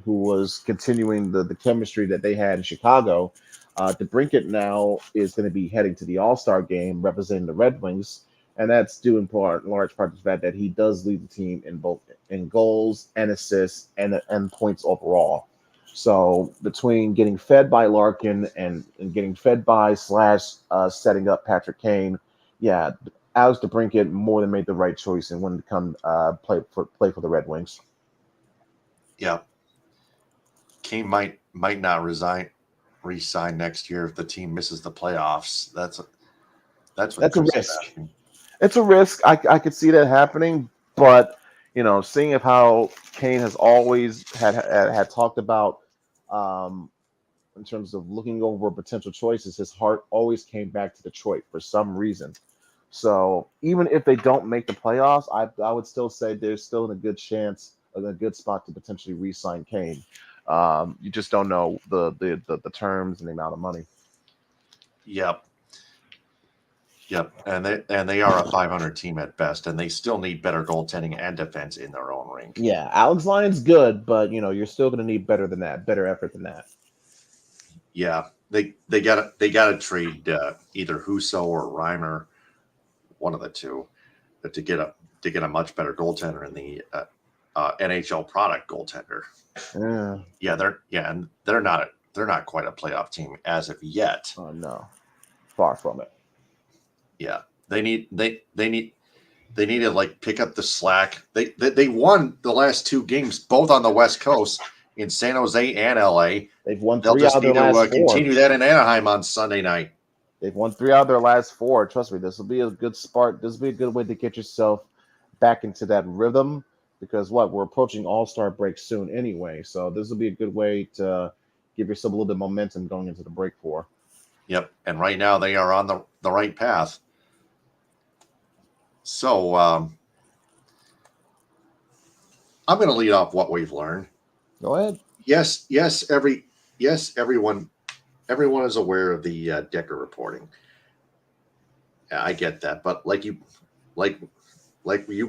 was continuing the chemistry that they had in Chicago, DeBrincat now is going to be heading to the All-Star game representing the Red Wings, and that's due in large part to the fact that he does lead the team in goals and assists and points overall. So between getting fed by Larkin and getting fed by / setting up Patrick Kane, yeah, Alex DeBrincat more than made the right choice and wanted to come play for the Red Wings. Yeah, Kane might not resign next year if the team misses the playoffs. That's a risk. It's a risk. I could see that happening, but seeing of how Kane has always had talked about in terms of looking over potential choices, his heart always came back to Detroit for some reason. So even if they don't make the playoffs, I would still say they're still in a good chance, in a good spot to potentially re-sign Kane. You just don't know the terms and the amount of money. Yep. Yep. And they are a 500 team at best, and they still need better goaltending and defense in their own rink. Yeah, Alex Lyon's good, but you're still going to need better than that, better effort than that. Yeah. They gotta trade either Husso or Reimer, one of the two, to get a much better goaltender in the NHL product goaltender. Yeah, And they're not quite a playoff team as of yet. Oh no, far from it. Yeah, they need to like pick up the slack. They won the last two games both on the West Coast in San Jose and LA. They've won They'll 3 just out of need their to last 4. continue that in Anaheim on Sunday night. They've won 3 out of their last 4. Trust me, this will be a good spark. This will be a good way to get yourself back into that rhythm because we're approaching All-Star break soon anyway. So this will be a good way to give yourself a little bit of momentum going into the break 4. Yep, and right now they are on the right path. So I'm going to lead off what we've learned. Go ahead. Yes, everyone is aware of the Decker reporting. Yeah, I get that, but like you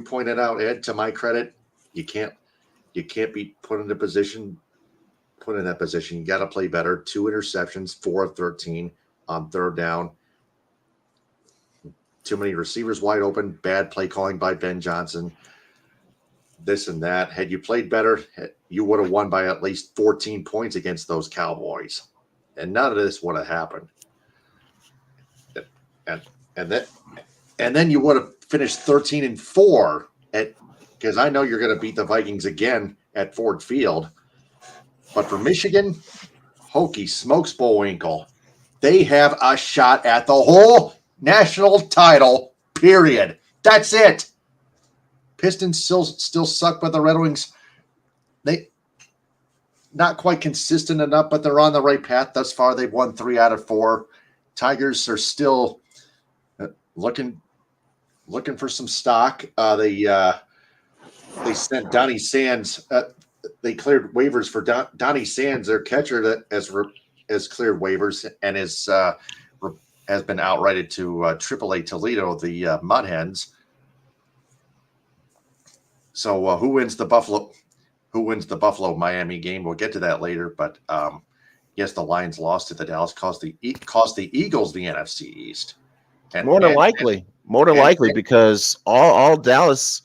pointed out, Ed, to my credit, you can't be put in that position. You got to play better. 2 interceptions, 4 of 13 on third down. Too many receivers wide open. Bad play calling by Ben Johnson. This and that. Had you played better, you would have won by at least 14 points against those Cowboys, and none of this would have happened. And then you would have finished 13-4 because I know you're going to beat the Vikings again at Ford Field. But for Michigan, hokey smokes Bullwinkle. They have a shot at the whole national title, period. That's it. Pistons still suck, but the Red Wings, they not quite consistent enough, but they're on the right path thus far. They've won 3 out of 4. Tigers are still looking for some stock. They sent Donnie Sands. They cleared waivers for Donnie Sands, their catcher, that has cleared waivers and has been outrighted to AAA Toledo, the Mud Hens. So who wins the Buffalo Miami game? We'll get to that later, but yes, the Lions lost to the Dallas, cost the Eagles the NFC East. More than likely, because all Dallas,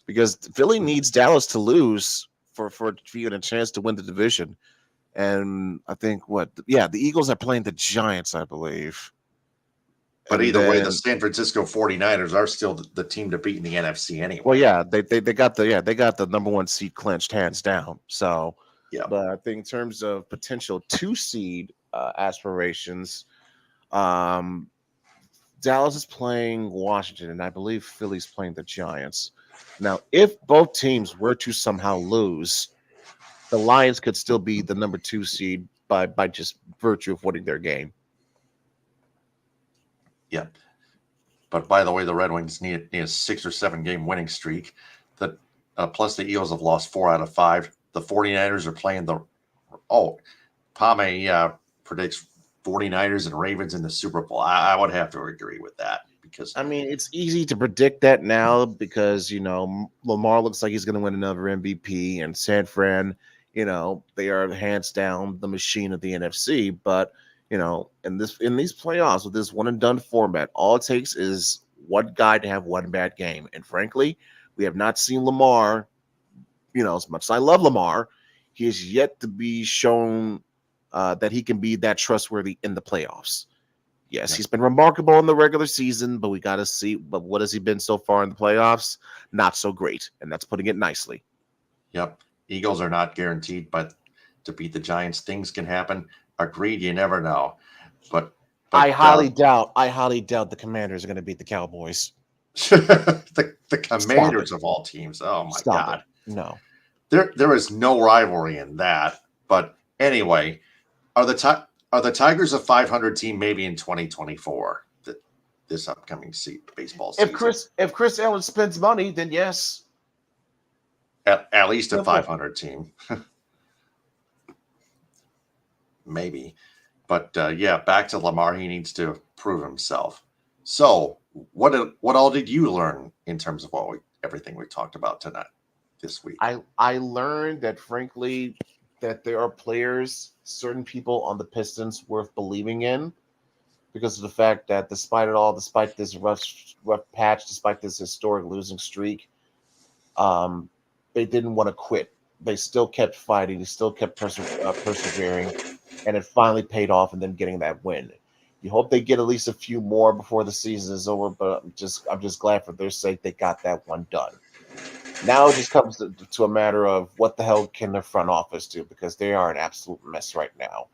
because Philly needs Dallas to lose for you a chance to win the division. And I think the Eagles are playing the Giants, I believe. But either way, the San Francisco 49ers are still the team to beat in the NFC anyway. Well, yeah, they got the number 1 seed clinched hands down. So yeah, but I think in terms of potential 2 seed aspirations, Dallas is playing Washington, and I believe Philly's playing the Giants. Now, if both teams were to somehow lose, the Lions could still be the number 2 seed by just virtue of winning their game. Yeah. But by the way, the Red Wings need a 6 or 7 game winning streak. Plus the Eagles have lost 4 out of 5. The 49ers are playing Pame predicts 49ers and Ravens in the Super Bowl. I would have to agree with that because I mean, it's easy to predict that now because Lamar looks like he's going to win another MVP, and San Fran, they are hands down the machine of the NFC. But in these playoffs with this one and done format, all it takes is one guy to have one bad game. And frankly, we have not seen Lamar. As much as I love Lamar, he is yet to be shown that he can be that trustworthy in the playoffs. Yes, he's been remarkable in the regular season, but we got to see. But what has he been so far in the playoffs? Not so great, and that's putting it nicely. Yep, Eagles are not guaranteed, but to beat the Giants, things can happen. Agreed, you never know. But I highly doubt the Commanders are going to beat the Cowboys. the Commanders of all teams. Oh my God. No. There is no rivalry in that. But anyway, are the Tigers a 500 team maybe in 2024? this upcoming baseball If season. Chris Allen spends money, then yes. At least a Simple. 500 team. Maybe. But yeah, back to Lamar. He needs to prove himself. So, what all did you learn in terms of everything we talked about tonight, this week? I learned that, frankly, that there are players, certain people on the Pistons worth believing in, because of the fact that despite it all, despite this rough patch, despite this historic losing streak, they didn't want to quit. They still kept fighting. They still kept persevering, and it finally paid off. And then getting that win. You hope they get at least a few more before the season is over. But I'm just glad for their sake they got that one done. Now it just comes to a matter of what the hell can the front office do, because they are an absolute mess right now.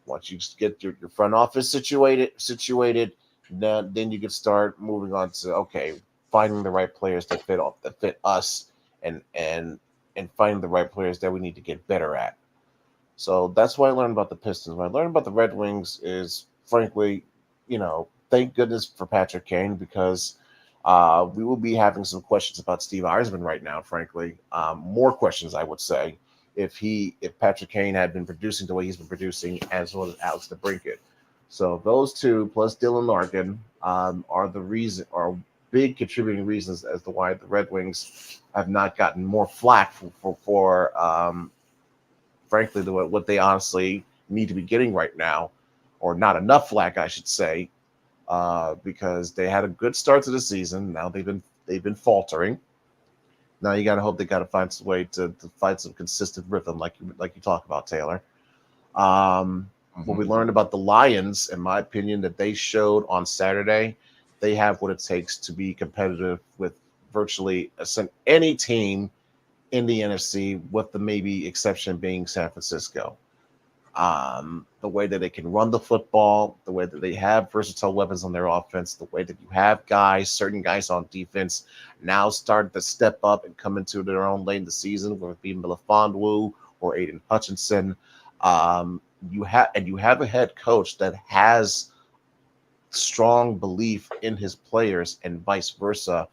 Once you get your front office situated, then you can start moving on to, okay, finding the right players that fit us, and finding the right players that we need to get better at. So that's what I learned about the Pistons. What I learned about the Red Wings is, frankly, thank goodness for Patrick Kane, because we will be having some questions about Steve Eisman right now, frankly. More questions, I would say, if Patrick Kane had been producing the way he's been producing, as well as Alex DeBrincat. So those two, plus Dylan Larkin, are big contributing reasons as to why the Red Wings have not gotten more flack for frankly, what they honestly need to be getting right now, or not enough flack, I should say, because they had a good start to the season. Now they've been faltering. Now you got to hope they got to find some way to find some consistent rhythm, like you talk about, Taylor. What we learned about the Lions, in my opinion, that they showed on Saturday, they have what it takes to be competitive with virtually any team in the NFC, with the maybe exception being San Francisco. The way that they can run the football, the way that they have versatile weapons on their offense, the way that you have certain guys on defense now starting to step up and come into their own late in the season, whether it be Melifonwu or Aiden Hutchinson. You have a head coach that has strong belief in his players, and vice versa.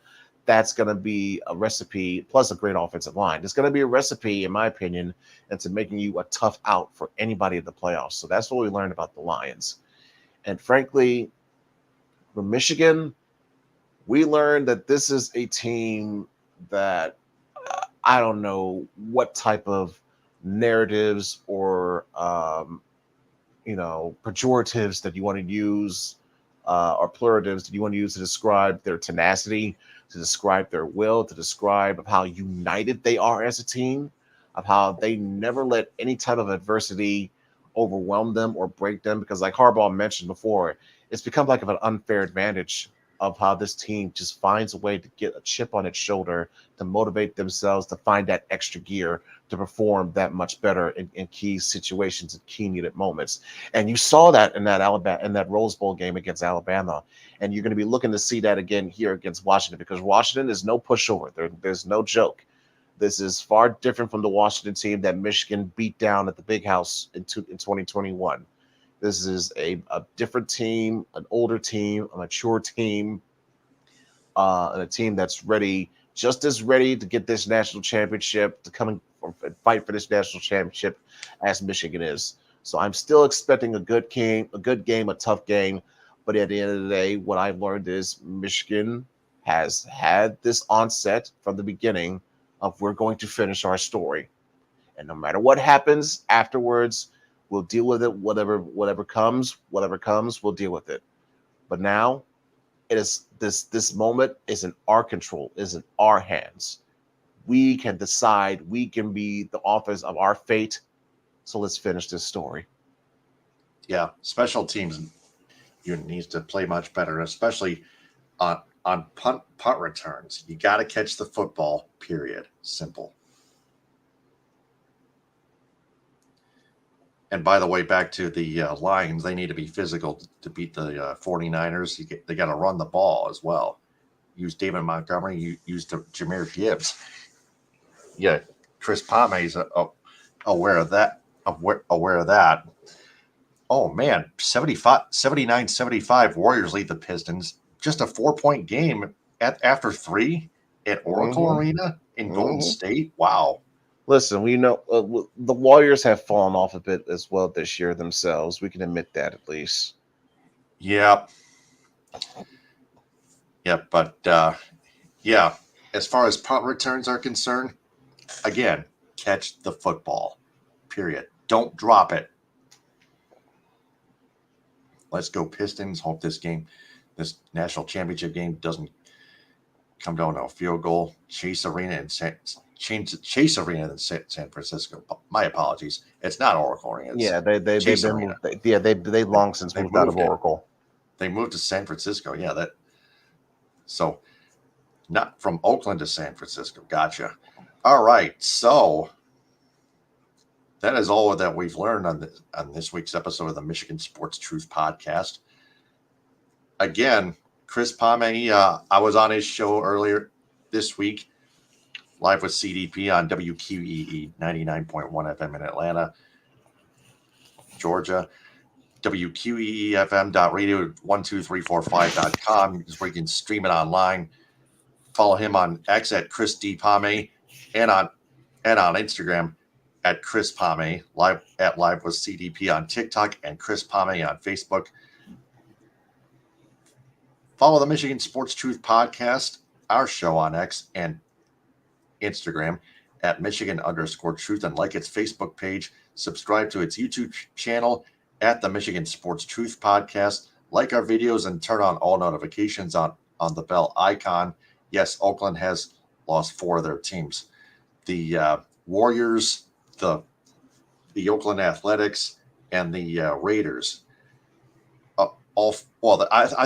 That's going to be a recipe, plus a great offensive line. It's going to be a recipe, in my opinion, into making you a tough out for anybody in the playoffs. So that's what we learned about the Lions. And frankly, for Michigan, we learned that this is a team that I don't know what type of narratives or pejoratives that you want to use, or pluratives that you want to use to describe their tenacity, to describe their will, to describe of how united they are as a team, of how they never let any type of adversity overwhelm them or break them. Because, like Harbaugh mentioned before, it's become like an unfair advantage of how this team just finds a way to get a chip on its shoulder, to motivate themselves, to find that extra gear, to perform that much better in key situations and key needed moments. And you saw that in that Rose Bowl game against Alabama. And you're going to be looking to see that again here against Washington, because Washington is no pushover. There's no joke. This is far different from the Washington team that Michigan beat down at the Big House in 2021. This is a different team, an older team, a mature team, and a team that's just as ready to get this national championship, to come and fight for this national championship as Michigan is. So I'm still expecting a good game, a tough game. But at the end of the day, what I've learned is Michigan has had this onset from the beginning of, we're going to finish our story. And no matter what happens afterwards, we'll deal with it. Whatever comes, we'll deal with it. But now it is this moment is in our control, is in our hands. We can decide, we can be the authors of our fate. So let's finish this story. Yeah, special teams needs to play much better, especially on punt returns. You got to catch the football, period. Simple. And by the way, back to the Lions, they need to be physical to beat the 49ers. They got to run the ball as well. Use David Montgomery. Use Jahmyr Gibbs. Yeah, Chris Palme is aware of that. Aware of that. Oh, man, 79-75, Warriors lead the Pistons. just a 4-point game after 3 at Oracle Arena in Golden State. Wow. Listen, we know the Warriors have fallen off a bit as well this year themselves. We can admit that at least. Yeah. Yeah, but yeah, as far as punt returns are concerned, again, catch the football. Period. Don't drop it. Let's go Pistons. Hope this national championship game doesn't come down to a field goal. Chase Arena in San Francisco. My apologies. It's not Oracle Arena. It's they've been moved. They long since moved out of Oracle. They moved to San Francisco. Yeah, so not from Oakland to San Francisco. Gotcha. All right, so that is all that we've learned on this week's episode of the Michigan Sports Truth Podcast. Again, Chris Pame, I was on his show earlier this week, live with CDP on WQEE 99.1 FM in Atlanta, Georgia. WQEEFM.radio12345.com is where you can stream it online. Follow him on X at Chris D. Pame and on Instagram at Chris Pame, live with CDP on TikTok and Chris Pame on Facebook. Follow the Michigan Sports Truth Podcast, our show on X and Instagram at Michigan_Truth, and like its Facebook page. Subscribe to its YouTube channel at the Michigan Sports Truth Podcast. Like our videos and turn on all notifications on the bell icon. Yes, Oakland has lost 4 of their teams. The Warriors, the Oakland Athletics, and the Raiders. I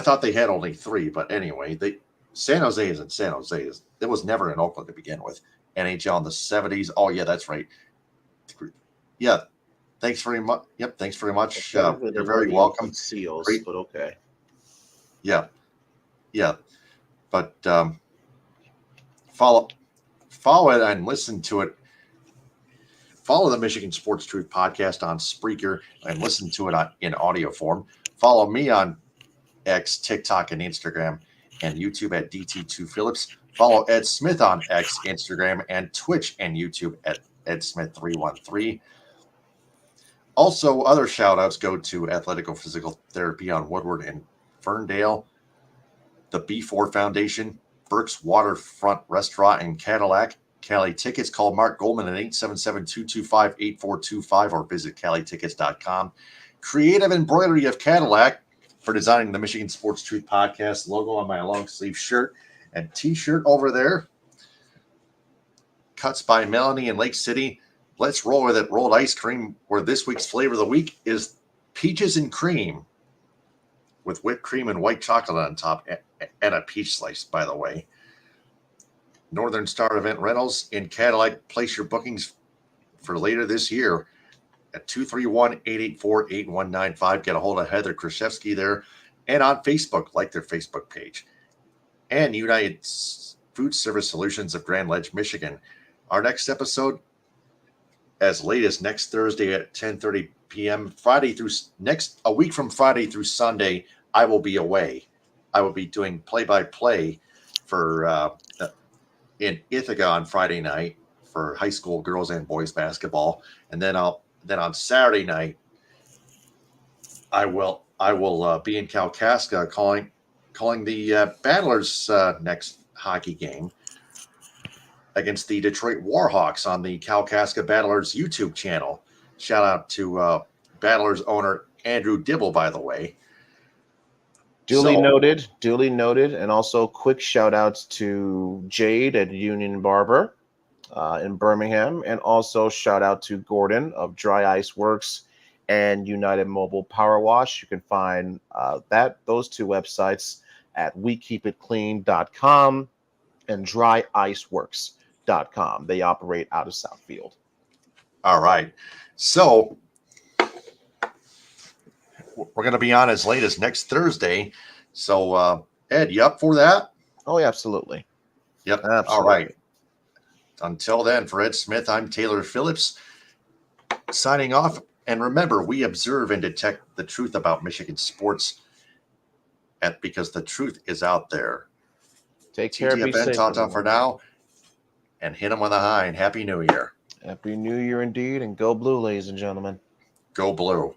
thought they had only 3, but anyway, San Jose is in San Jose. It was never in Oakland to begin with. NHL in the 70s. Oh, yeah, that's right. Yeah, thanks very much. Yep, thanks very much. You're very welcome. Seals, but okay. Yeah, but follow it and listen to it. Follow the Michigan Sports Truth Podcast on Spreaker and listen to it in audio form. Follow me on X, TikTok, and Instagram, and YouTube at DT2Phillips. Follow Ed Smith on X, Instagram, and Twitch and YouTube at EdSmith313. Also, other shout-outs go to Athletico Physical Therapy on Woodward and Ferndale, the B4 Foundation, Burke's Waterfront Restaurant in Cadillac, Cali Tickets. Call Mark Goldman at 877-225-8425 or visit CaliTickets.com. Creative Embroidery of Cadillac for designing the Michigan Sports Truth Podcast logo on my long sleeve shirt and t-shirt over there. Cuts by Melanie in Lake City. Let's roll with it. Rolled ice cream, where this week's flavor of the week is peaches and cream with whipped cream and white chocolate on top and a peach slice, by the way. Northern Star Event Rentals in Cadillac. Place your bookings for later this year at 231-884-8195. Get a hold of Heather Kraszewski there. And on Facebook, like their Facebook page. And United Food Service Solutions of Grand Ledge, Michigan. Our next episode, as late as next Thursday at 10:30 p.m. A week from Friday through Sunday, I will be away. I will be doing play-by-play for in Ithaca on Friday night for high school girls and boys basketball, and then on Saturday night I will be in Kalkaska calling the Battlers next hockey game against the Detroit Warhawks on the Kalkaska Battlers YouTube channel. Shout out to Battlers owner Andrew Dibble, by the way. Duly noted. And also quick shout outs to Jade at Union Barber in Birmingham. And also shout out to Gordon of Dry Ice Works and United Mobile Power Wash. You can find those 2 websites at wekeepitclean.com and dryiceworks.com. They operate out of Southfield. All right. So we're going to be on as late as next Thursday. So, Ed, you up for that? Oh, yeah, absolutely. Yep. Absolutely. All right. Until then, for Ed Smith, I'm Taylor Phillips signing off. And remember, we observe and detect the truth about Michigan sports because the truth is out there. Take care. Be TTFN, safe. ta-ta for now, and hit them on the high, and Happy New Year. Happy New Year indeed, and go blue, ladies and gentlemen. Go blue.